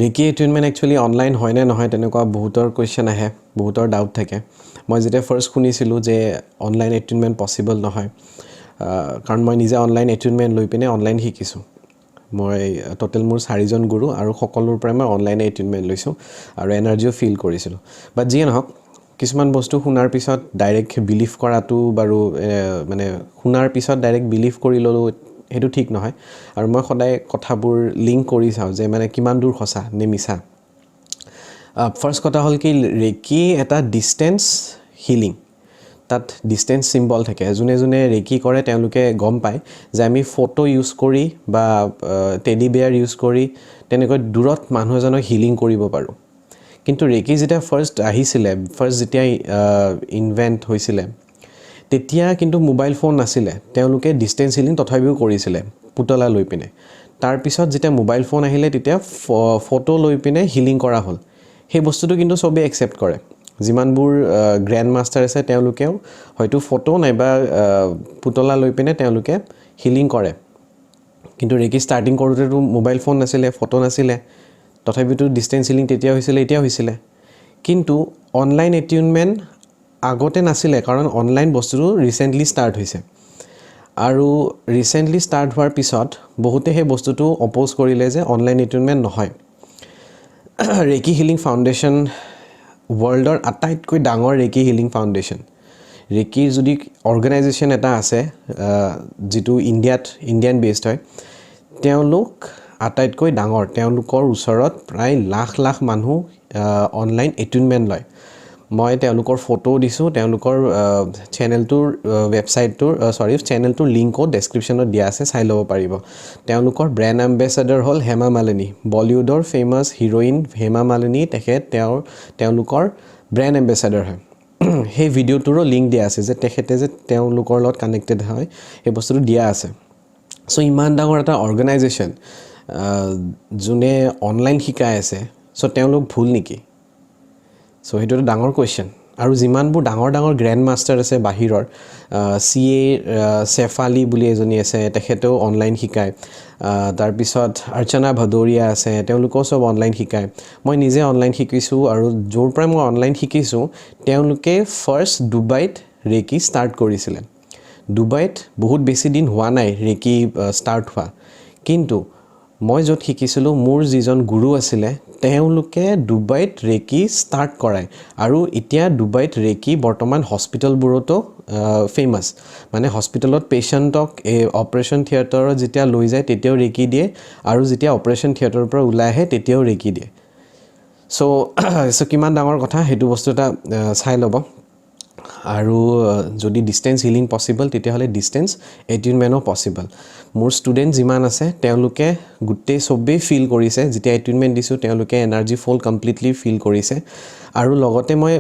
ৰেকি এটুইনমেণ্ট actually online হয় নে নহয় তেনেকুৱা বহুতৰ কুৱেশ্যন আহে, বহুতৰ ডাউট থাকে। মই যেতিয়া ফাৰ্ষ্ট শুনিছিলোঁ যে অনলাইন এটুইনমেণ্ট পচিবল নহয়, কাৰণ মই নিজে অনলাইন এটুইনমেণ্ট লৈ পিনে অনলাইন শিকিছোঁ। মই টোটেল মোৰ 4জন গুৰু আৰু সকলোৰ পৰাই মই অনলাইন এটুইনমেণ্ট লৈছোঁ আৰু এনাৰ্জিও ফিল কৰিছিলোঁ। বাট যিয়ে নহওক, কিছুমান বস্তু শুনাৰ পিছত ডাইৰেক্ট বিলিভ কৰাটো বাৰু মানে শুনাৰ পিছত ডাইৰেক্ট বিলিভ কৰি ল'লোঁ সেইটো ঠিক নহয়। আৰু মই সদায় কথাবোৰ লিংক কৰি চাওঁ যে মানে কিমান দূৰ সঁচা নে মিছা। ফাৰ্ষ্ট কথা হ'ল কি ৰেকি এটা ডিষ্টেঞ্চ হিলিং, তাত ডিষ্টেঞ্চ চিম্বল থাকে। যোনে যোনে ৰেকি কৰে তেওঁলোকে গম পায় যে আমি ফটো ইউজ কৰি বা টেডি বেয়াৰ ইউজ কৰি তেনেকৈ দূৰত মানুহ এজনক হিলিং কৰিব পাৰোঁ। কিন্তু ৰেকি যেতিয়া ফাৰ্ষ্ট আহিছিলে, ফাৰ্ষ্ট যেতিয়া ইনভেণ্ট হৈছিলে, তেতিয়া কিন্তু মোবাইল ফোন নাছিলে। তেওঁলোকে ডিষ্টেঞ্চ হিলিং তথাপিও কৰিছিলে পুতলা লৈ পিনে। তাৰপিছত যেতিয়া মোবাইল ফোন আহিলে তেতিয়া ফটো লৈ পিনে হিলিং কৰা হ'ল। সেই বস্তুটো কিন্তু চবেই একচেপ্ট কৰে। যিমানবোৰ গ্ৰেণ্ড মাষ্টাৰ আছে তেওঁলোকেও হয়তো ফটো নাইবা পুতলা লৈ পিনে তেওঁলোকে হিলিং কৰে। কিন্তু ৰেকি ষ্টাৰ্টিং কৰোঁতেতো মোবাইল ফোন নাছিলে, ফটো নাছিলে, তথাপিতো ডিষ্টেঞ্চ হিলিং তেতিয়া হৈছিলে, এতিয়া হৈছিলে। কিন্তু অনলাইন এটিউনমেণ্ট আগতে নাছিলে, কাৰণ অনলাইন বস্তুটো ৰিচেণ্টলি ষ্টাৰ্ট হৈছে। আৰু ৰিচেণ্টলি ষ্টাৰ্ট হোৱাৰ পিছত বহুতে সেই বস্তুটো অপ'জ কৰিলে যে অনলাইন এটিউনমেণ্ট নহয়। ৰেকি হিলিং ফাউণ্ডেশ্যন ৱৰ্ল্ডৰ আটাইতকৈ ডাঙৰ ৰেকি হিলিং ফাউণ্ডেশ্যন। ৰেকিৰ যদি অৰ্গেনাইজেশ্যন এটা আছে যিটো ইণ্ডিয়ান বেছড হয়, তেওঁলোক আটাইতকৈ ডাঙৰ। তেওঁলোকৰ ওচৰত প্ৰায় লাখ লাখ মানুহ অনলাইন এটিউনমেণ্ট লয়। মই তেওঁলোকৰ ফটো দিছোঁ, তেওঁলোকৰ চেনেলটোৰ চেনেলটোৰ লিংকো ডেছক্ৰিপশ্যনত দিয়া আছে, চাই ল'ব পাৰিব। তেওঁলোকৰ ব্ৰেণ্ড এম্বেচাডৰ হ'ল হেমা মালিনী, বলিউডৰ ফেমাছ হিৰ'ইন হেমা মালিনী। তেওঁলোকৰ ব্ৰেণ্ড এম্বেচাডৰ হয়। সেই ভিডিঅ'টোৰো লিংক দিয়া আছে যে তেখেতে যে তেওঁলোকৰ লগত কানেক্টেড হয়, সেই বস্তুটো দিয়া আছে। চ' ইমান ডাঙৰ এটা অৰ্গেনাইজেশ্যন যোনে অনলাইন শিকাই আছে, চ' তেওঁলোক ভুল নেকি? চ' সেইটো এটা ডাঙৰ কুৱেশ্যন। আৰু যিমানবোৰ ডাঙৰ ডাঙৰ গ্ৰেণ্ড মাষ্টাৰ আছে বাহিৰৰ, CA চেফালী বুলি এজনী আছে, তেখেতেও অনলাইন শিকায়। তাৰপিছত অৰ্চনা ভদৌৰিয়া আছে, তেওঁলোকেও চব অনলাইন শিকায়। মই নিজে অনলাইন শিকিছোঁ, আৰু য'ৰ পৰাই মই অনলাইন শিকিছোঁ তেওঁলোকে ফাৰ্ষ্ট ডুবাইত ৰেকি ষ্টাৰ্ট কৰিছিলে। ডুবাইত বহুত বেছি দিন হোৱা নাই ৰেকি ষ্টাৰ্ট হোৱা, কিন্তু মই য'ত শিকিছিলোঁ মোৰ যিজন গুৰু আছিলে তেওঁলোকে ডুবাইত ৰেকি ষ্টাৰ্ট কৰায়। আৰু এতিয়া ডুবাইত ৰেকি বৰ্তমান হস্পিটেলবোৰতো ফেমাছ। মানে হস্পিটেলত পেচেণ্টক অপাৰেশ্যন থিয়েটাৰত যেতিয়া লৈ যায় তেতিয়াও ৰেকি দিয়ে, আৰু যেতিয়া অপাৰেশ্যন থিয়েটাৰৰ পৰা ওলাই আহে তেতিয়াও ৰেকি দিয়ে। চ' কিমান ডাঙৰ কথা সেইটো বস্তু এটা চাই ল'ব। আৰু যদি ডিষ্টেঞ্চ হিলিং পচিবল তেতিয়াহ'লে ডিষ্টেঞ্চ এটিউনমেণ্টো পচিবল। মোৰ ষ্টুডেণ্ট যিমান আছে তেওঁলোকে চবেই ফিল কৰিছে, যেতিয়া এটিউনমেণ্ট দিছোঁ তেওঁলোকে এনাৰ্জি ফুল কমপ্লিটলি ফিল কৰিছে। আৰু লগতে মই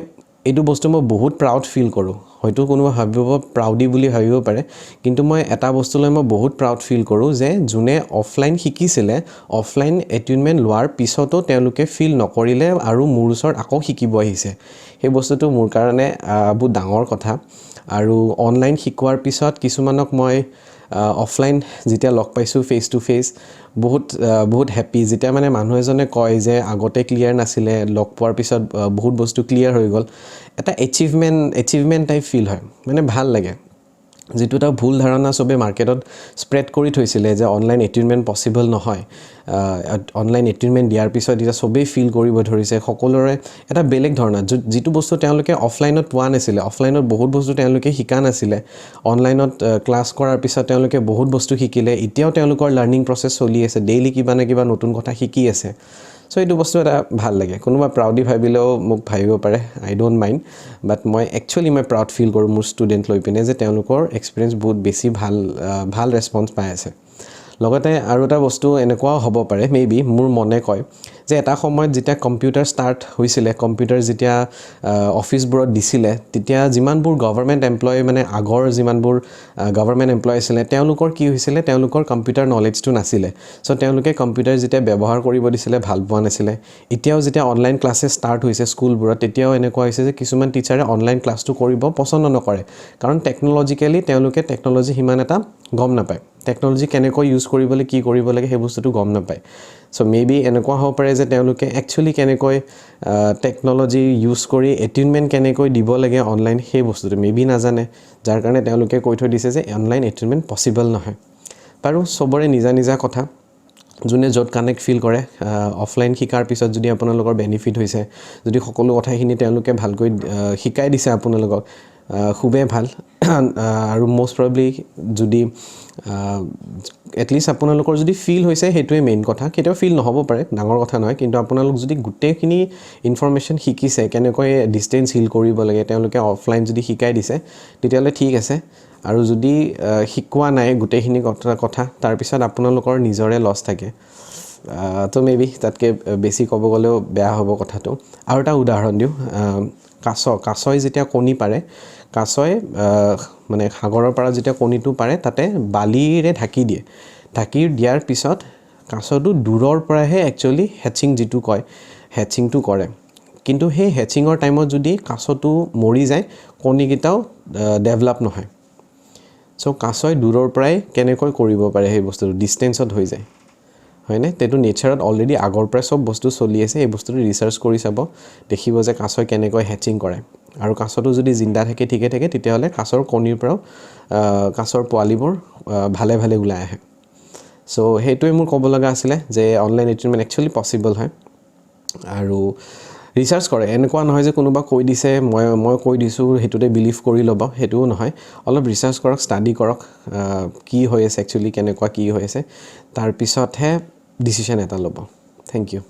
এইটো বস্তু মই বহুত প্ৰাউড ফিল কৰোঁ। হয়তো কোনোবা ভাবিব প্ৰাউডি বুলি ভাবিব পাৰে, কিন্তু মই এটা বস্তুলৈ মই বহুত প্ৰাউড ফিল কৰোঁ যে যোনে অফলাইন শিকিছিলে, অফলাইন এটিউনমেণ্ট লোৱাৰ পিছতো তেওঁলোকে ফিল নকৰিলে আৰু মোৰ ওচৰত আকৌ শিকিব আহিছে। সেই বস্তুটো মোৰ কাৰণে বহুত ডাঙৰ কথা। আৰু অনলাইন শিকোৱাৰ পিছত কিছুমানক মই অফলাইন যেতিয়া লগ পাইছোঁ ফেচ টু ফেচ, বহুত হেপ্পী। যেতিয়া মানে মানুহ এজনে কয় যে আগতে ক্লিয়াৰ নাছিলে, লগ পোৱাৰ পিছত বহুত বস্তু ক্লিয়াৰ হৈ গ'ল, এটা এচিভমেণ্ট টাইপ ফিল হয়, মানে ভাল লাগে। যিটো এটা ভুল ধাৰণা চবেই মাৰ্কেটত স্প্ৰেড কৰি থৈছিলে যে অনলাইন এটিউনমেণ্ট পচিবল নহয়, অনলাইন এটিউনমেণ্ট দিয়াৰ পিছত এতিয়া চবেই ফিল কৰিব ধৰিছে। সকলোৰে এটা বেলেগ ধৰণা, যিটো বস্তু তেওঁলোকে অফলাইনত পোৱা নাছিলে, অফলাইনত বহুত বস্তু তেওঁলোকে শিকা নাছিলে, অনলাইনত ক্লাছ কৰাৰ পিছত তেওঁলোকে বহুত বস্তু শিকিলে। এতিয়াও তেওঁলোকৰ লাৰ্ণিং প্ৰচেছ চলি আছে, ডেইলি কিবা না কিবা নতুন কথা শিকি আছে। চ' এইটো বস্তু এটা ভাল লাগে। কোনোবা প্ৰাউডি ভাবিলেও মোক ভাবিব পাৰে, আই ডোণ্ট মাইণ্ড। বাট মই প্ৰাউড ফিল কৰোঁ মোৰ ষ্টুডেণ্ট লৈ পিনে যে তেওঁলোকৰ এক্সপিৰিয়েঞ্চ বহুত বেছি ভাল ৰেছপঞ্চ পাই আছে। লগতে আৰু এটা বস্তু এনেকুৱাও হ'ব পাৰে, মেবি মোৰ মনে কয় যে এটা সময়ত যেতিয়া কম্পিউটাৰ ষ্টাৰ্ট হৈছিলে, কম্পিউটাৰ যেতিয়া অফিচবোৰত দিছিলে, তেতিয়া যিমানবোৰ গভৰ্ণমেণ্ট এমপ্লয়, মানে আগৰ যিমানবোৰ গভৰ্ণমেণ্ট এমপ্লয় আছিলে, তেওঁলোকৰ কি হৈছিলে, তেওঁলোকৰ কম্পিউটাৰ নলেজটো নাছিলে। চ' তেওঁলোকে কম্পিউটাৰ যেতিয়া ব্যৱহাৰ কৰিব দিছিলে ভাল পোৱা নাছিলে। এতিয়াও যেতিয়া অনলাইন ক্লাছেছ ষ্টাৰ্ট হৈছে স্কুলবোৰত, তেতিয়াও এনেকুৱা হৈছে যে কিছুমান টিচাৰে অনলাইন ক্লাছটো কৰিব পচন্দ নকৰে, কাৰণ টেকন'লজিকেলি তেওঁলোকে টেকন'লজি সিমান এটা গম নাপায়। টেকন'লজি কেনেকৈ ইউজ কৰিবলৈ, কি কৰিব লাগে সেই বস্তুটো গম নাপায়। চ' মেবি এনেকুৱা হ'ব পাৰে যে তেওঁলোকে একচুৱেলি কেনেকৈ টেকন'লজি ইউজ কৰি এটেইনমেণ্ট কেনেকৈ দিব লাগে অনলাইন সেই বস্তুটো মেবি নাজানে যাৰ কাৰণে তেওঁলোকে কৈ থৈ দিছে যে অনলাইন এটেইনমেণ্ট পচিবল নহয় বাৰু চবৰে নিজা নিজা কথা যোনে য'ত কানেক্ট ফিল কৰে অফলাইন শিকাৰ পিছত যদি আপোনালোকৰ বেনিফিট হৈছে যদি সকলো কথাখিনি তেওঁলোকে ভালকৈ শিকাই দিছে আপোনালোকক খুবেই ভাল আৰু মোষ্ট প্ৰবলি যদি এটলিষ্ট আপোনালোকৰ যদি ফিল হৈছে সেইটোৱে মেইন কথা কেতিয়াও ফিল নহ'ব পাৰে ডাঙৰ কথা নহয় কিন্তু আপোনালোক যদি গোটেইখিনি ইনফৰমেশ্যন শিকিছে কেনেকৈ ডিষ্টেঞ্চ হিল কৰিব লাগে তেওঁলোকে অফলাইন যদি শিকাই দিছে তেতিয়াহ'লে ঠিক আছে আৰু যদি শিকোৱা নাই গোটেইখিনি কথা তাৰপিছত আপোনালোকৰ নিজৰে লছ থাকে তো মেবি তাতকৈ বেছি ক'ব গ'লেও বেয়া হ'ব কথাটো আৰু এটা উদাহৰণ দিওঁ কাছই যেতিয়া কণী পাৰে কাছই মানে সাগৰৰ পৰা যেতিয়া কণীটো পাৰে তাতে বালিৰে ঢাকি দিয়াৰ পিছত কাছটো দূৰৰ পৰাহে একচুৱেলি হেচিং যিটো কয় হেচিংটো কৰে কিন্তু সেই হেচিঙৰ টাইমত যদি কাছটো মৰি যায় কণীকেইটাও ডেভেলপ নহয় চ' কাছই দূৰৰ পৰাই কেনেকৈ কৰিব পাৰে সেই বস্তুটো ডিষ্টেঞ্চত হৈ যায় হয়নে তেটো নেচাৰত অলৰেডি আগৰ পৰাই সব বস্তু চলি আছে এই বস্তুটো ৰিচাৰ্চ কৰি চাব দেখিব যে কাছই কেনেকৈ হেচিং কৰে আৰু কাছটো যদি জিন্দা থাকে ঠিকে থাকে তেতিয়াহ'লে কাছৰ কণীৰ পৰাও কাছৰ পোৱালিবোৰ ভালে ভালে ওলাই আহে চ' সেইটোৱে মোৰ ক'ব লগা আছিলে যে অনলাইন এটেইনমেণ্ট একচুৱেলি পচিবল হয় আৰু ৰিচাৰ্চ কৰে এনেকুৱা নহয় যে কোনোবা কৈ দিছে মই কৈ দিছোঁ সেইটোতে বিলিভ কৰি ল'ব সেইটোও নহয় অলপ ৰিচাৰ্চ কৰক ষ্টাডি কৰক কি হৈ আছে একচুৱেলি কেনেকুৱা কি হৈ আছে তাৰপিছতহে ডিচিশ্যন এটা ল'ব থেংক ইউ